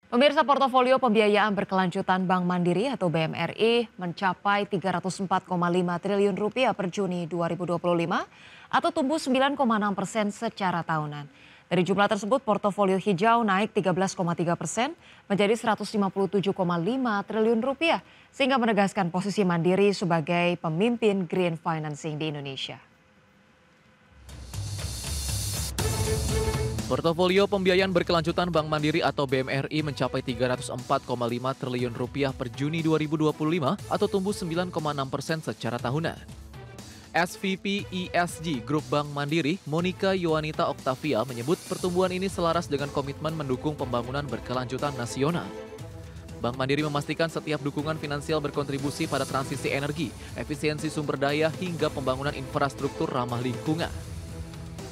Pemirsa, portofolio pembiayaan berkelanjutan Bank Mandiri atau BMRI mencapai 304,5 triliun rupiah per Juni 2025 atau tumbuh 9,6% secara tahunan. Dari jumlah tersebut, portofolio hijau naik 13,3% menjadi 157,5 triliun rupiah sehingga menegaskan posisi Mandiri sebagai pemimpin green financing di Indonesia. Portofolio pembiayaan berkelanjutan Bank Mandiri atau BMRI mencapai 304,5 triliun rupiah per Juni 2025 atau tumbuh 9,6% secara tahunan. SVP ESG Grup Bank Mandiri, Monica Yohanita Octavia menyebut pertumbuhan ini selaras dengan komitmen mendukung pembangunan berkelanjutan nasional. Bank Mandiri memastikan setiap dukungan finansial berkontribusi pada transisi energi, efisiensi sumber daya hingga pembangunan infrastruktur ramah lingkungan.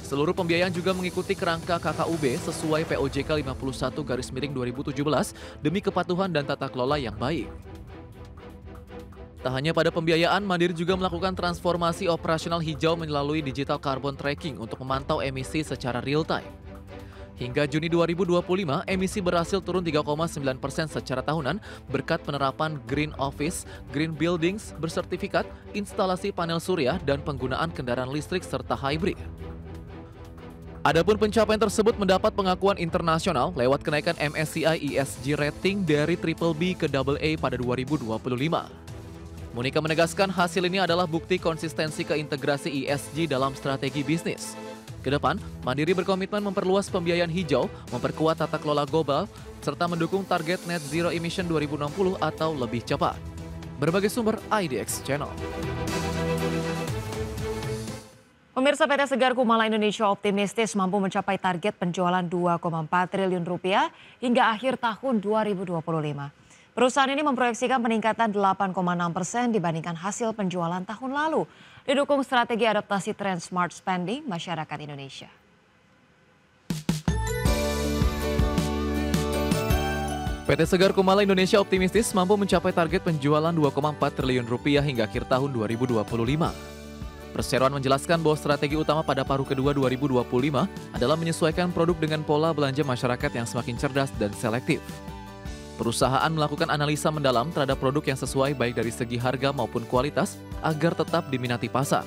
Seluruh pembiayaan juga mengikuti kerangka KKUB sesuai POJK 51/2017 demi kepatuhan dan tata kelola yang baik. Tak hanya pada pembiayaan, Mandiri juga melakukan transformasi operasional hijau melalui digital carbon tracking untuk memantau emisi secara real time. Hingga Juni 2025, emisi berhasil turun 3,9% secara tahunan berkat penerapan Green Office, Green Buildings bersertifikat, instalasi panel surya, dan penggunaan kendaraan listrik serta hybrid. Adapun pencapaian tersebut mendapat pengakuan internasional lewat kenaikan MSCI ESG rating dari BBB ke AA pada 2025. Monica menegaskan hasil ini adalah bukti konsistensi keintegrasi ESG dalam strategi bisnis. Kedepan, Mandiri berkomitmen memperluas pembiayaan hijau, memperkuat tata kelola global, serta mendukung target net zero emission 2060 atau lebih cepat. Berbagai sumber IDX Channel. Pemirsa, PT Segar Kumala Indonesia optimistis mampu mencapai target penjualan 2,4 triliun rupiah hingga akhir tahun 2025. Perusahaan ini memproyeksikan peningkatan 8,6% dibandingkan hasil penjualan tahun lalu, didukung strategi adaptasi tren smart spending masyarakat Indonesia. PT Segar Kumala Indonesia optimistis mampu mencapai target penjualan 2,4 triliun rupiah hingga akhir tahun 2025. Perseroan menjelaskan bahwa strategi utama pada paruh kedua 2025 adalah menyesuaikan produk dengan pola belanja masyarakat yang semakin cerdas dan selektif. Perusahaan melakukan analisa mendalam terhadap produk yang sesuai baik dari segi harga maupun kualitas agar tetap diminati pasar.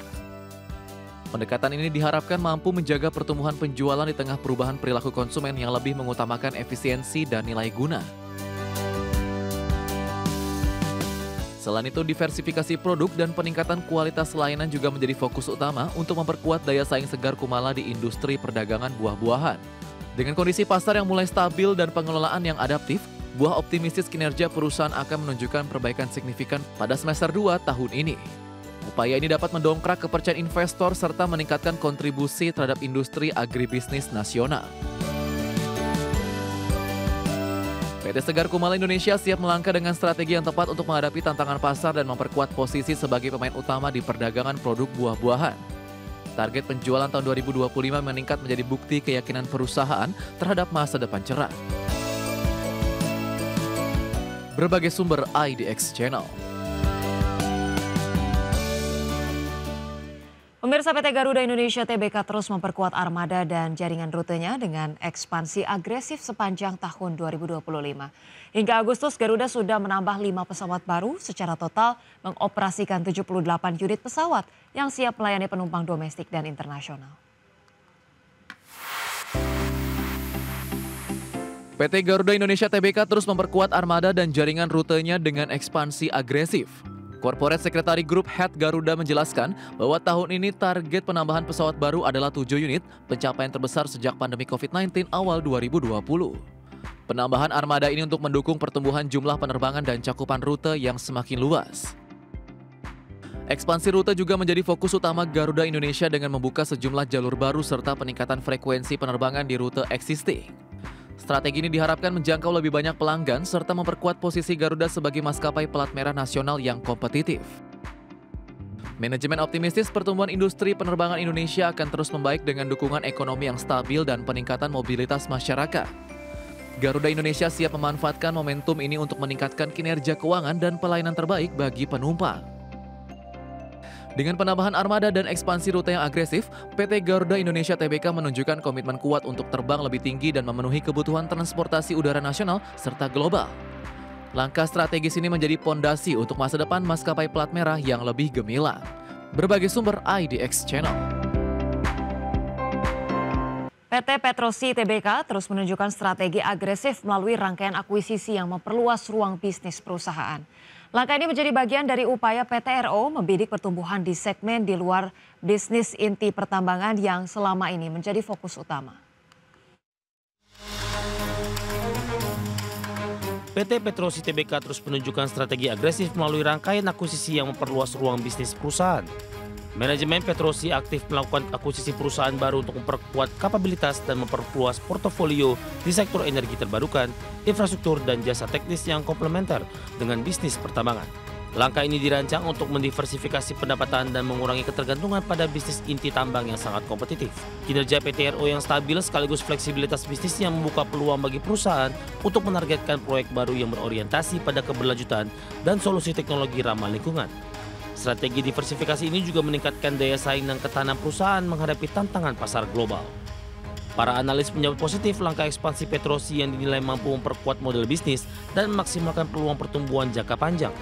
Pendekatan ini diharapkan mampu menjaga pertumbuhan penjualan di tengah perubahan perilaku konsumen yang lebih mengutamakan efisiensi dan nilai guna. Selain itu, diversifikasi produk dan peningkatan kualitas layanan juga menjadi fokus utama untuk memperkuat daya saing Segar Kumala di industri perdagangan buah-buahan. Dengan kondisi pasar yang mulai stabil dan pengelolaan yang adaptif, Buah optimistis kinerja perusahaan akan menunjukkan perbaikan signifikan pada semester 2 tahun ini. Upaya ini dapat mendongkrak kepercayaan investor serta meningkatkan kontribusi terhadap industri agribisnis nasional. PT Segar Kumala Indonesia siap melangkah dengan strategi yang tepat untuk menghadapi tantangan pasar dan memperkuat posisi sebagai pemain utama di perdagangan produk buah-buahan. Target penjualan tahun 2025 meningkat menjadi bukti keyakinan perusahaan terhadap masa depan cerah. Berbagai sumber IDX Channel. Pemirsa, PT Garuda Indonesia Tbk terus memperkuat armada dan jaringan rutenya dengan ekspansi agresif sepanjang tahun 2025. Hingga Agustus, Garuda sudah menambah 5 pesawat baru, secara total mengoperasikan 78 unit pesawat yang siap melayani penumpang domestik dan internasional. PT Garuda Indonesia Tbk terus memperkuat armada dan jaringan rutenya dengan ekspansi agresif. Corporate Secretary Group Head Garuda menjelaskan bahwa tahun ini target penambahan pesawat baru adalah 7 unit, pencapaian terbesar sejak pandemi COVID-19 awal 2020. Penambahan armada ini untuk mendukung pertumbuhan jumlah penerbangan dan cakupan rute yang semakin luas. Ekspansi rute juga menjadi fokus utama Garuda Indonesia dengan membuka sejumlah jalur baru serta peningkatan frekuensi penerbangan di rute existing. Strategi ini diharapkan menjangkau lebih banyak pelanggan serta memperkuat posisi Garuda sebagai maskapai pelat merah nasional yang kompetitif. Manajemen optimistis pertumbuhan industri penerbangan Indonesia akan terus membaik dengan dukungan ekonomi yang stabil dan peningkatan mobilitas masyarakat. Garuda Indonesia siap memanfaatkan momentum ini untuk meningkatkan kinerja keuangan dan pelayanan terbaik bagi penumpang. Dengan penambahan armada dan ekspansi rute yang agresif, PT Garuda Indonesia Tbk menunjukkan komitmen kuat untuk terbang lebih tinggi dan memenuhi kebutuhan transportasi udara nasional serta global. Langkah strategis ini menjadi pondasi untuk masa depan maskapai plat merah yang lebih gemilang. Berbagai sumber IDX Channel. PT Petrosi Tbk terus menunjukkan strategi agresif melalui rangkaian akuisisi yang memperluas ruang bisnis perusahaan. Langkah ini menjadi bagian dari upaya PT RO membidik pertumbuhan di segmen di luar bisnis inti pertambangan yang selama ini menjadi fokus utama. PT Petrosi Tbk terus menunjukkan strategi agresif melalui rangkaian akuisisi yang memperluas ruang bisnis perusahaan. Manajemen Petrosi aktif melakukan akuisisi perusahaan baru untuk memperkuat kapabilitas dan memperluas portofolio di sektor energi terbarukan, infrastruktur, dan jasa teknis yang komplementer dengan bisnis pertambangan. Langkah ini dirancang untuk mendiversifikasi pendapatan dan mengurangi ketergantungan pada bisnis inti tambang yang sangat kompetitif. Kinerja PT RO yang stabil sekaligus fleksibilitas bisnis yang membuka peluang bagi perusahaan untuk menargetkan proyek baru yang berorientasi pada keberlanjutan dan solusi teknologi ramah lingkungan. Strategi diversifikasi ini juga meningkatkan daya saing dan ketahanan perusahaan menghadapi tantangan pasar global. Para analis menyambut positif langkah ekspansi Petrosi yang dinilai mampu memperkuat model bisnis dan memaksimalkan peluang pertumbuhan jangka panjang.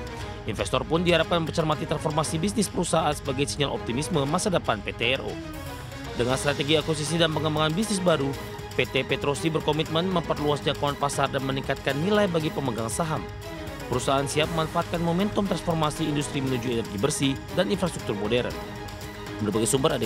Investor pun diharapkan mencermati transformasi bisnis perusahaan sebagai sinyal optimisme masa depan PT RO. Dengan strategi akuisisi dan pengembangan bisnis baru, PT Petrosi berkomitmen memperluas jangkauan pasar dan meningkatkan nilai bagi pemegang saham. Perusahaan siap memanfaatkan momentum transformasi industri menuju energi bersih dan infrastruktur modern. Berbagai sumber ada.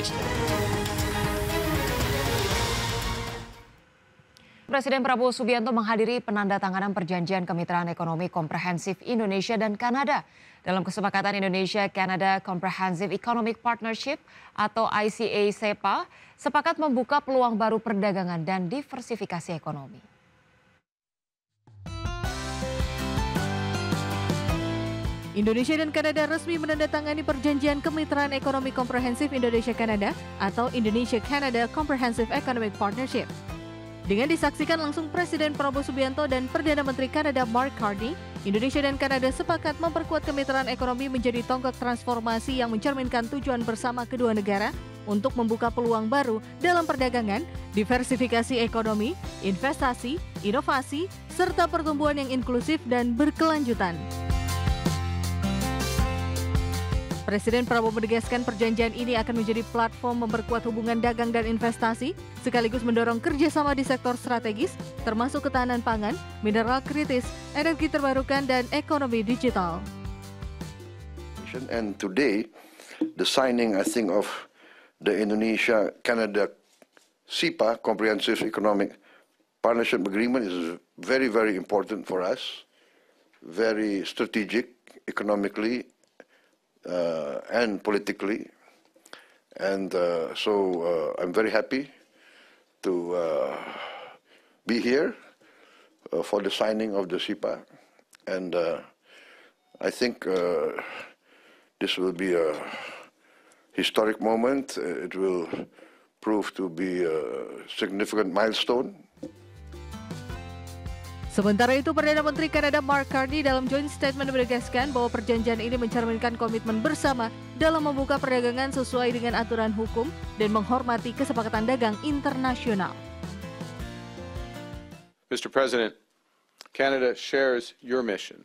Presiden Prabowo Subianto menghadiri penandatanganan perjanjian kemitraan ekonomi komprehensif Indonesia dan Kanada. Dalam kesepakatan Indonesia-Canada Comprehensive Economic Partnership atau ICA-CEPA, sepakat membuka peluang baru perdagangan dan diversifikasi ekonomi. Indonesia dan Kanada resmi menandatangani perjanjian kemitraan ekonomi komprehensif Indonesia-Kanada atau Indonesia-Canada Comprehensive Economic Partnership. Dengan disaksikan langsung Presiden Prabowo Subianto dan Perdana Menteri Kanada Mark Carney, Indonesia dan Kanada sepakat memperkuat kemitraan ekonomi menjadi tonggak transformasi yang mencerminkan tujuan bersama kedua negara untuk membuka peluang baru dalam perdagangan, diversifikasi ekonomi, investasi, inovasi, serta pertumbuhan yang inklusif dan berkelanjutan. Presiden Prabowo menegaskan perjanjian ini akan menjadi platform memperkuat hubungan dagang dan investasi, sekaligus mendorong kerjasama di sektor strategis, termasuk ketahanan pangan, mineral kritis, energi terbarukan, dan ekonomi digital. And today, the signing, I think, of the Indonesia-Canada CEPA, Comprehensive Economic Partnership Agreement, is very, very important for us, very strategic economically, and politically, and so I'm very happy to be here for the signing of the CEPA, and I think this will be a historic moment. It will prove to be a significant milestone. Sementara itu, Perdana Menteri Kanada Mark Carney dalam joint statement menegaskan bahwa perjanjian ini mencerminkan komitmen bersama dalam membuka perdagangan sesuai dengan aturan hukum dan menghormati kesepakatan dagang internasional. Mr. President, Canada shares your mission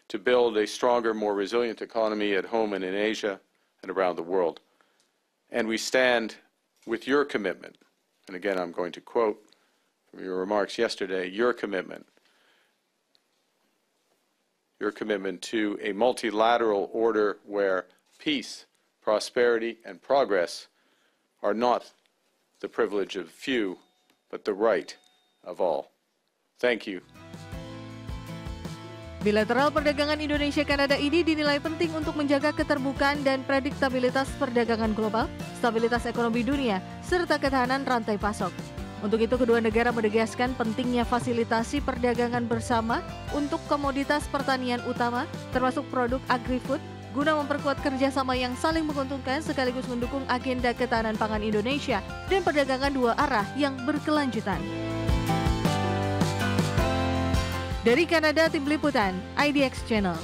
to build a stronger, more resilient economy at home and in Asia and around the world. And we stand with your commitment, and again I'm going to quote from your remarks yesterday, your commitment to a multilateral order where peace, prosperity, and progress are not the privilege of few, but the right of all. Thank you. Bilateral perdagangan Indonesia-Kanada ini dinilai penting untuk menjaga keterbukaan dan prediktabilitas perdagangan global, stabilitas ekonomi dunia, serta ketahanan rantai pasok. Untuk itu, kedua negara menegaskan pentingnya fasilitasi perdagangan bersama untuk komoditas pertanian utama, termasuk produk agri-food, guna memperkuat kerjasama yang saling menguntungkan sekaligus mendukung agenda ketahanan pangan Indonesia dan perdagangan dua arah yang berkelanjutan. Dari Kanada, Tim Liputan, IDX Channel.